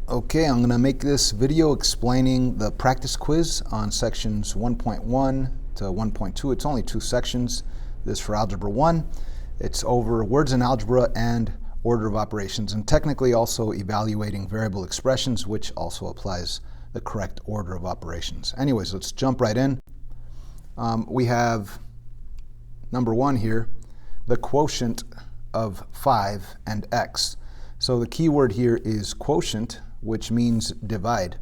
Okay, I'm going to make this video explaining the practice quiz on sections 1.1 to 1.2. It's only 2 sections. This for Algebra 1. It's over words in algebra and order of operations, and technically also evaluating variable expressions, which also applies the correct order of operations. Anyways, let's jump right in. We have number 1 here, the quotient of 5 and x. So the key word here is quotient, which means divide.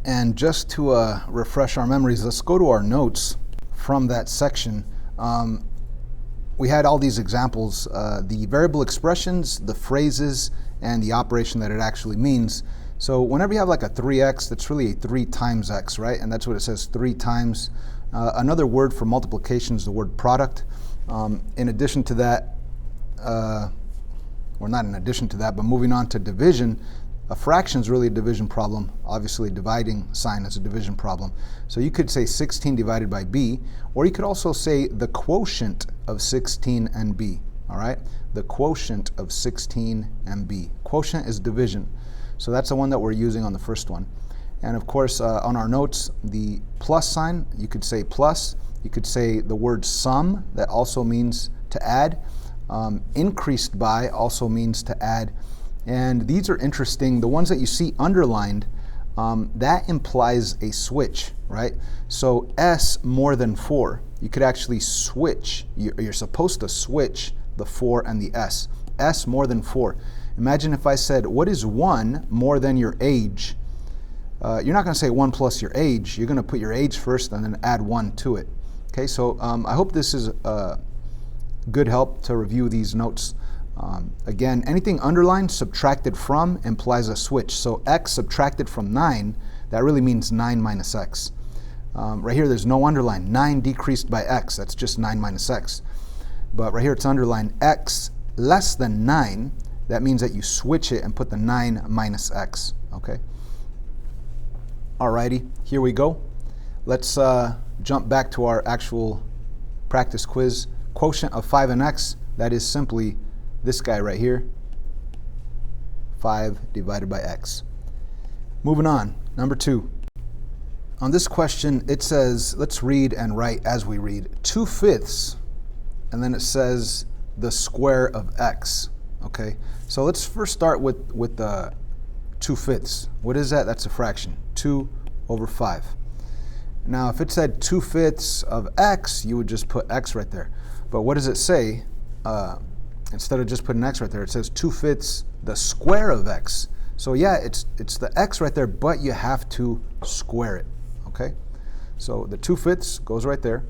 And just to refresh our memories, let's go to our notes from that section. We had all these examples, the variable expressions, the phrases, and the operation that it actually means. So whenever you have like a 3x, that's really a 3 times x, right? And that's what it says, 3 times. Another word for multiplication is the word product. In addition to that, or not in addition to that, but moving on to division, a fraction is really a division problem. Obviously, dividing sign is a division problem. So you could say 16 divided by b, or you could also say the quotient of 16 and b, all right? The quotient of 16 and b. Quotient is division. So that's the one that we're using on the first one. And of course, on our notes, the plus sign, you could say plus. You could say the word sum, that also means to add. Increased by also means to add. And these are interesting. The ones that you see underlined, that implies a switch, right? So S more than 4. You could actually switch. You're supposed to switch the 4 and the S. S more than 4. Imagine if I said, what is 1 more than your age? You're not going to say 1 plus your age. You're going to put your age first and then add 1 to it. Okay, so I hope this is good help to review these notes. Again, anything underlined, subtracted from, implies a switch. So x subtracted from 9, that really means 9 minus x. Right here, there's no underline. 9 decreased by x, that's just 9 minus x. But right here, it's underlined x less than 9. That means that you switch it and put the 9 minus x, okay? Alrighty, here we go. Let's jump back to our actual practice quiz. Quotient of 5 and x, that is simply this guy right here, 5 divided by x. Moving on, number 2. On this question, it says, let's read and write as we read, 2/5, and then it says the square of x, okay? So let's first start with the 2/5. What is that? That's a fraction, 2 over 5. Now, if it said 2/5 of x, you would just put x right there. But what does it say? Instead of just putting x right there, it says 2/5 the square of x. So yeah, it's the x right there, but you have to square it, okay? So the 2/5 goes right there.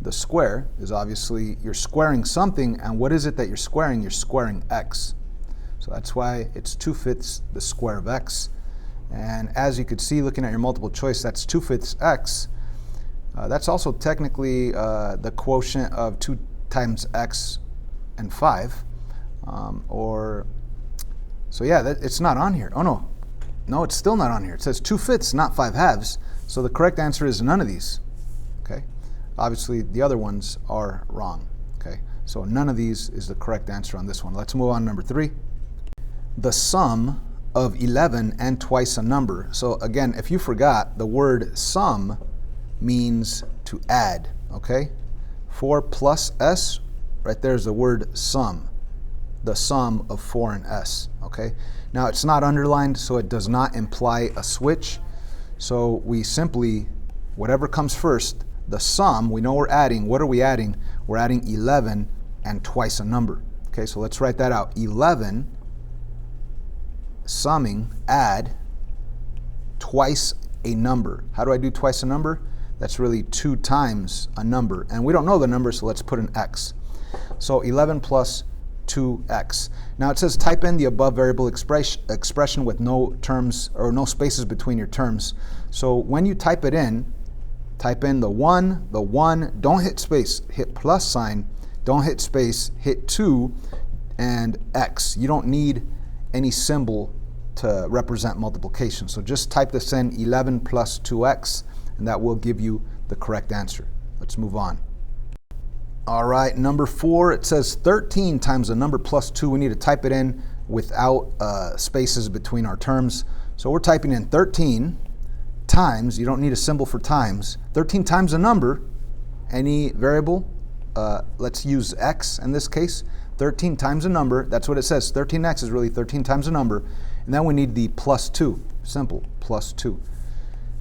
The square is obviously, you're squaring something, and what is it that you're squaring? You're squaring x. So that's why it's 2/5 the square of x. And as you could see, looking at your multiple choice, that's 2/5 x. That's also technically the quotient of 2 times x and 5, so yeah, it's not on here. Oh no, it's still not on here. It says 2/5, not 5/2. So the correct answer is none of these. Okay, obviously the other ones are wrong. Okay, so none of these is the correct answer on this one. Let's move on to number 3. The sum of 11 and twice a number. So again, if you forgot, the word sum means to add. Okay, 4 plus s. Right there's the word sum, the sum of 4 and s, okay? Now it's not underlined, so it does not imply a switch. So we simply, whatever comes first, the sum, we know we're adding. What are we adding? We're adding 11 and twice a number. Okay, so let's write that out. 11, summing, add, twice a number. How do I do twice a number? That's really 2 times a number. And we don't know the number, so let's put an x. So 11 plus 2x. Now it says type in the above variable expression with no terms or no spaces between your terms. So when you type it in, type in the 1, don't hit space, hit plus sign, don't hit space, hit 2, and x. You don't need any symbol to represent multiplication. So just type this in, 11 plus 2x, and that will give you the correct answer. Let's move on. All right, number 4, it says 13 times the number plus 2. We need to type it in without spaces between our terms. So we're typing in 13 times, you don't need a symbol for times, 13 times a number, any variable, let's use x in this case, 13 times a number, that's what it says, 13x is really 13 times a number, and then we need the plus 2, simple, plus 2.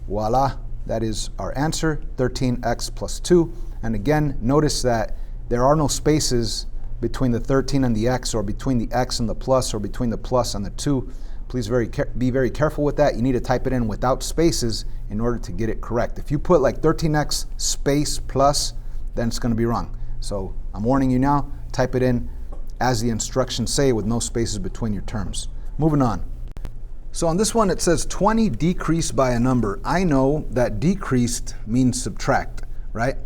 Voila, that is our answer, 13x plus 2. And again, notice that there are no spaces between the 13 and the x, or between the x and the plus, or between the plus and the 2. Please be very careful with that. You need to type it in without spaces in order to get it correct. If you put like 13x space plus, then it's going to be wrong. So I'm warning you now, type it in as the instructions say with no spaces between your terms. Moving on. So on this one it says 20 decreased by a number. I know that decreased means subtract, right?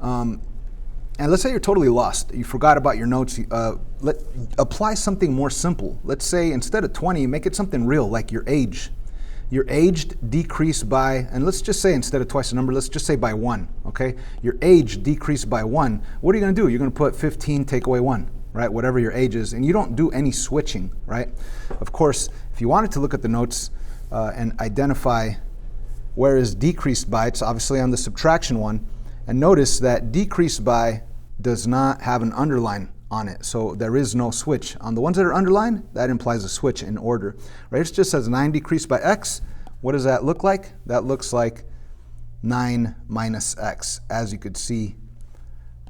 And let's say you're totally lost. You forgot about your notes. Apply something more simple. Let's say instead of 20, make it something real, like your age. Your age decreased by, and let's just say instead of twice a number, let's just say by 1, okay? Your age decreased by 1. What are you going to do? You're going to put 15, take away 1, right? Whatever your age is. And you don't do any switching, right? Of course, if you wanted to look at the notes and identify where is decreased by, it's obviously on the subtraction one. And notice that decreased by does not have an underline on it, so there is no switch. On the ones that are underlined, that implies a switch in order. Right? It just says 9 decreased by x. What does that look like? That looks like 9 minus x, as you could see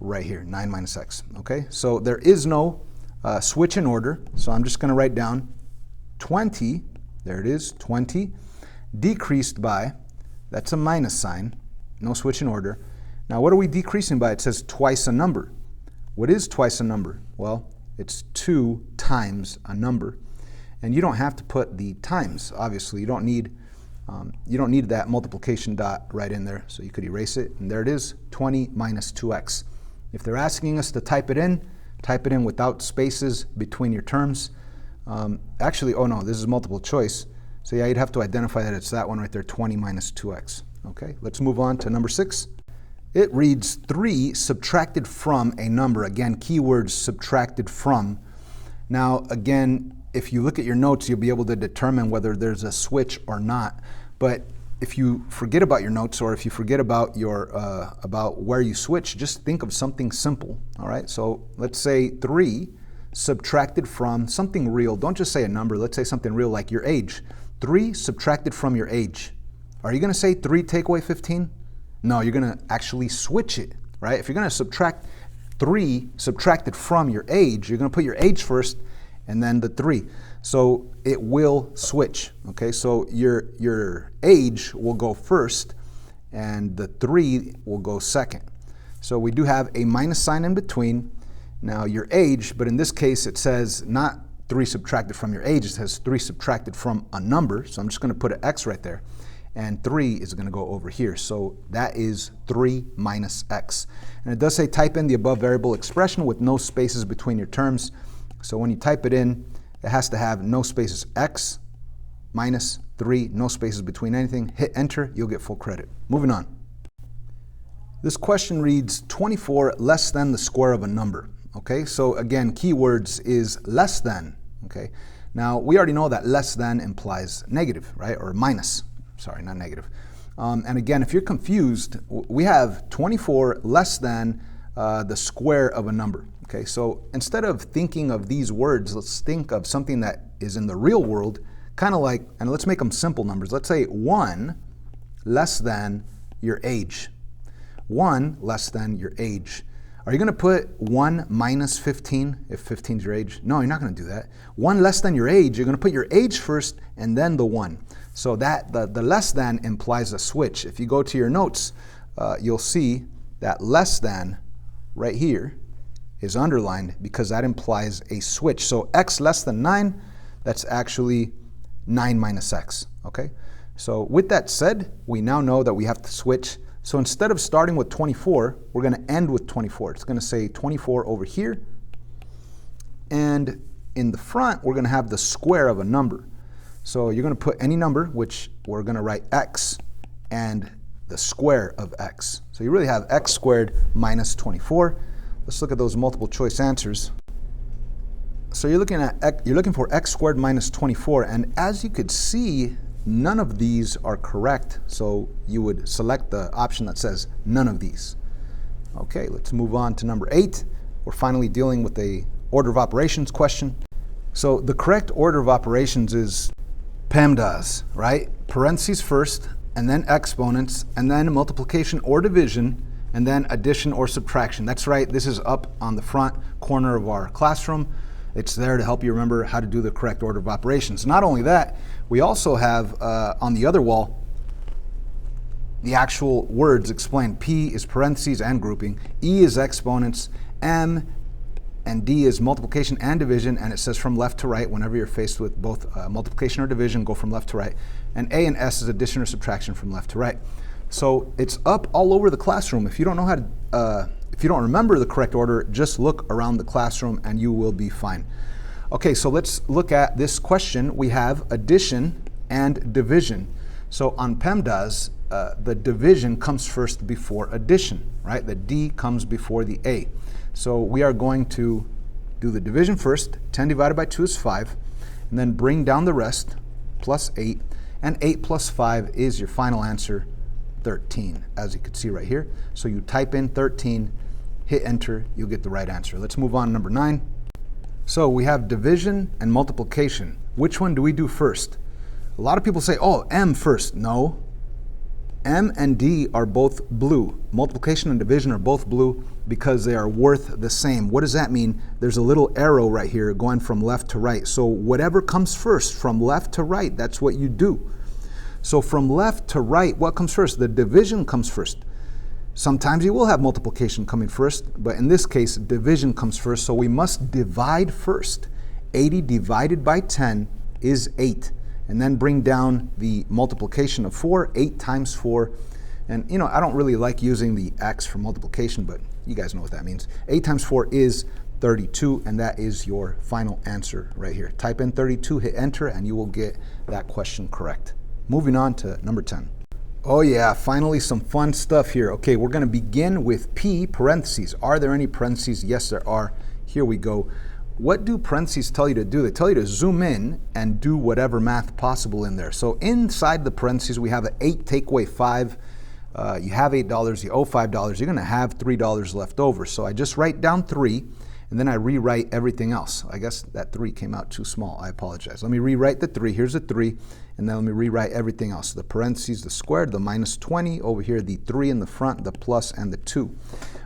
right here, 9 minus x. Okay, so there is no switch in order, so I'm just going to write down 20, there it is, 20, decreased by, that's a minus sign, no switch in order. Now what are we decreasing by? It says twice a number. What is twice a number? Well, it's 2 times a number. And you don't have to put the times, obviously. You don't need that multiplication dot right in there, so you could erase it. And there it is, 20 minus 2x. If they're asking us to type it in without spaces between your terms. Actually, oh no, this is multiple choice. So yeah, you'd have to identify that it's that one right there, 20 minus 2x. Okay, let's move on to number 6. It reads 3 subtracted from a number. Again, keywords subtracted from. Now, again, if you look at your notes, you'll be able to determine whether there's a switch or not. But if you forget about your notes, or if you forget about your about where you switch, just think of something simple. All right. So let's say 3 subtracted from something real. Don't just say a number. Let's say something real like your age. 3 subtracted from your age. Are you going to say 3 take away 15? No, you're going to actually switch it, right? If you're going to subtract 3 subtracted from your age, you're going to put your age first and then the 3. So it will switch, okay? So your age will go first and the 3 will go second. So we do have a minus sign in between. Now your age, but in this case it says not 3 subtracted from your age, it says 3 subtracted from a number. So I'm just going to put an X right there. And 3 is going to go over here. So that is 3 minus x. And it does say type in the above variable expression with no spaces between your terms. So when you type it in, it has to have no spaces, x minus 3, no spaces between anything. Hit enter, you'll get full credit. Moving on. This question reads 24 less than the square of a number. Okay, so again, keywords is less than. Okay, now we already know that less than implies negative, right, or minus. Sorry, not negative. And again, if you're confused, we have 24 less than the square of a number. Okay, so instead of thinking of these words, let's think of something that is in the real world, kind of like, and let's make them simple numbers. Let's say 1 less than your age. 1 less than your age. Are you going to put 1 minus 15 if 15 is your age? No, you're not going to do that. 1 less than your age, you're going to put your age first and then the 1. So that the less than implies a switch. If you go to your notes, you'll see that less than right here is underlined because that implies a switch. So x less than 9, that's actually 9 minus x. Okay. So with that said, we now know that we have to switch. So instead of starting with 24, we're going to end with 24. It's going to say 24 over here. And in the front, we're going to have the square of a number. So you're going to put any number, which we're going to write x, and the square of x. So you really have x squared minus 24. Let's look at those multiple choice answers. So you're looking for x squared minus 24, and as you could see, none of these are correct, so you would select the option that says none of these. Okay, let's move on to number 8. We're finally dealing with a order of operations question. So the correct order of operations is PEMDAS, right? Parentheses first, and then exponents, and then multiplication or division, and then addition or subtraction. That's right, this is up on the front corner of our classroom. It's there to help you remember how to do the correct order of operations. Not only that, we also have on the other wall the actual words explained. P is parentheses and grouping, E is exponents, M and D is multiplication and division, and it says from left to right. Whenever you're faced with both multiplication or division, go from left to right. And A and S is addition or subtraction from left to right. So it's up all over the classroom. If you don't know how to, if you don't remember the correct order, just look around the classroom and you will be fine. Okay, so let's look at this question. We have addition and division. So on PEMDAS, the division comes first before addition, right? The D comes before the A. So we are going to do the division first. 10 divided by 2 is 5. And then bring down the rest, plus 8. And 8 plus 5 is your final answer, 13, as you can see right here. So you type in 13, hit enter, you'll get the right answer. Let's move on to number 9. So we have division and multiplication. Which one do we do first? A lot of people say, oh, M first. No. M and D are both blue. Multiplication and division are both blue because they are worth the same. What does that mean? There's a little arrow right here going from left to right. So whatever comes first, from left to right, that's what you do. So from left to right, what comes first? The division comes first. Sometimes you will have multiplication coming first, but in this case, division comes first, so we must divide first. 80 divided by 10 is 8. And then bring down the multiplication of 4, 8 times 4. And you know, I don't really like using the X for multiplication, but you guys know what that means. 8 times 4 is 32, and that is your final answer right here. Type in 32, hit enter, and you will get that question correct. Moving on to number 10. Oh yeah, finally some fun stuff here. Okay, we're gonna begin with P, parentheses. Are there any parentheses? Yes, there are. Here we go. What do parentheses tell you to do? They tell you to zoom in and do whatever math possible in there. So inside the parentheses, we have an 8, take away 5. You have $8, you owe $5. You're gonna have $3 left over. So I just write down 3, and then I rewrite everything else. I guess that 3 came out too small, I apologize. Let me rewrite the 3, here's a 3, and then let me rewrite everything else. The parentheses, the squared, the minus 20, over here the 3 in the front, the plus, and the 2.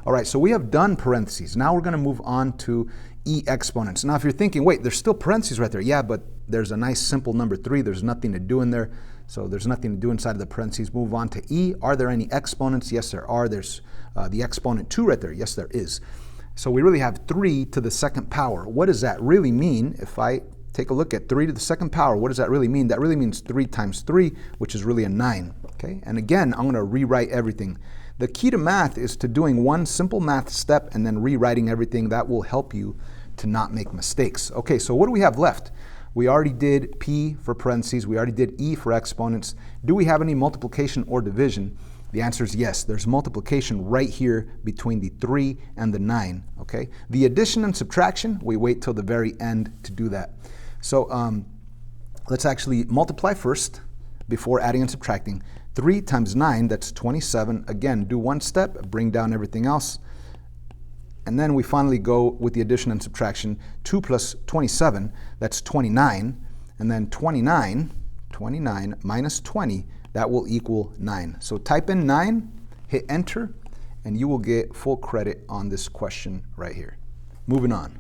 All right, so we have done parentheses. Now we're gonna move on to E exponents. Now if you're thinking, wait, there's still parentheses right there. Yeah, but there's a nice simple number 3. There's nothing to do in there. So there's nothing to do inside of the parentheses. Move on to E. Are there any exponents? Yes, there are. There's the exponent 2 right there. Yes, there is. So we really have 3 to the second power. What does that really mean? If I take a look at 3 to the second power, what does that really mean? That really means 3 times 3, which is really a 9. Okay? And again, I'm going to rewrite everything. The key to math is to doing one simple math step and then rewriting everything. That will help you to not make mistakes. Okay, so what do we have left? We already did P for parentheses. We already did E for exponents. Do we have any multiplication or division? The answer is yes. There's multiplication right here between the 3 and the 9. Okay. The addition and subtraction, we wait till the very end to do that. So let's actually multiply first before adding and subtracting. 3 times 9, that's 27. Again, do one step, bring down everything else. And then we finally go with the addition and subtraction. 2 plus 27, that's 29. And then 29 minus 20, that will equal 9. So type in 9, hit enter, and you will get full credit on this question right here. Moving on.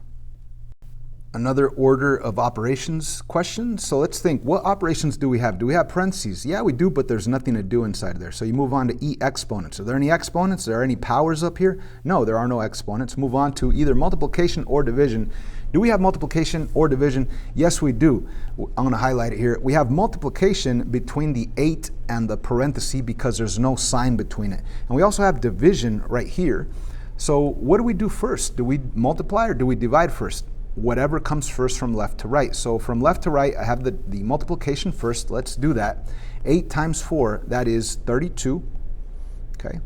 Another order of operations question. So let's think, what operations do we have? Do we have parentheses? Yeah, we do, but there's nothing to do inside there. So you move on to E exponents. Are there any exponents? Are there any powers up here? No, there are no exponents. Move on to either multiplication or division. Do we have multiplication or division? Yes, we do. I'm going to highlight it here. We have multiplication between the 8 and the parenthesis because there's no sign between it. And we also have division right here. So what do we do first? Do we multiply or do we divide first? Whatever comes first from left to right. So from left to right, I have the multiplication first. Let's do that. 8 times 4, that is 32. Okay.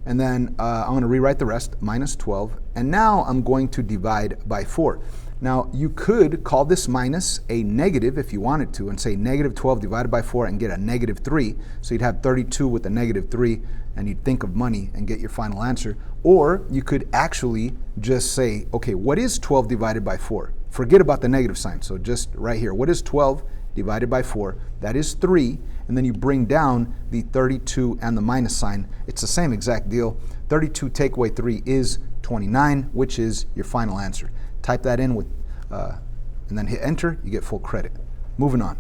And then I'm going to rewrite the rest, minus 12. And now I'm going to divide by 4. Now, you could call this minus a negative if you wanted to and say negative 12 divided by 4 and get a negative 3. So you'd have 32 with a negative 3 and you'd think of money and get your final answer. Or you could actually just say, okay, what is 12 divided by 4? Forget about the negative sign. So just right here, what is 12 divided by 4? That is 3. And then you bring down the 32 and the minus sign. It's the same exact deal. 32 take away 3 is 29, which is your final answer. Type that in with, and then hit enter, you get full credit. Moving on.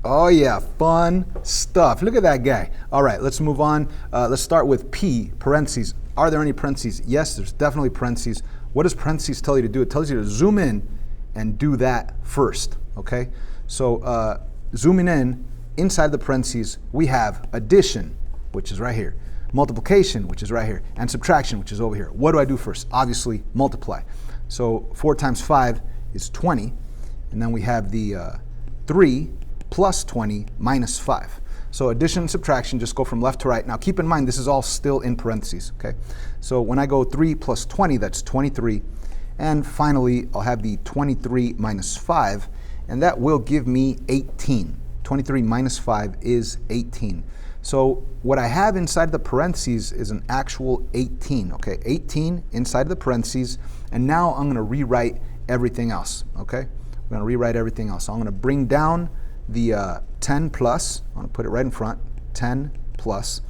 Oh yeah, fun stuff. Look at that guy. All right, let's move on. Let's start with P, parentheses. Are there any parentheses? Yes, there's definitely parentheses. What does parentheses tell you to do? It tells you to zoom in and do that first, okay? So zooming in, inside the parentheses, we have addition, which is right here, multiplication, which is right here, and subtraction, which is over here. What do I do first? Obviously, multiply. So 4 times 5 is 20, and then we have the 3 plus 20 minus 5. So addition and subtraction just go from left to right. Now keep in mind, this is all still in parentheses, okay? So when I go 3 plus 20, that's 23. And finally, I'll have the 23 minus 5, and that will give me 18. 23 minus 5 is 18. So what I have inside the parentheses is an actual 18, okay? 18 inside the parentheses, and now I'm gonna rewrite everything else, okay? I'm gonna rewrite everything else. So I'm gonna bring down the 10 plus, I'm gonna put it right in front, 10 plus,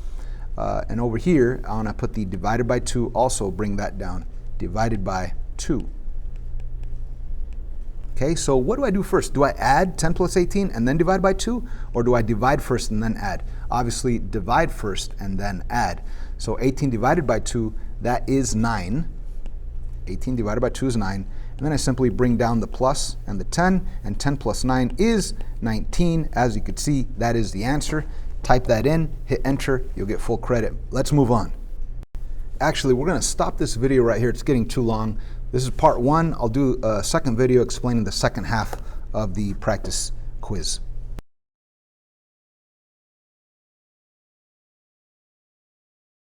and over here, I'm gonna put the divided by 2, also bring that down, divided by 2. Okay, so what do I do first? Do I add 10 plus 18 and then divide by 2? Or do I divide first and then add? Obviously, divide first and then add. So 18 divided by 2, that is 9. 18 divided by 2 is 9. And then I simply bring down the plus and the 10, and 10 plus 9 is 19. As you can see, that is the answer. Type that in, hit enter, you'll get full credit. Let's move on. Actually, we're gonna stop this video right here. It's getting too long. This is part 1. I'll do a second video explaining the second half of the practice quiz.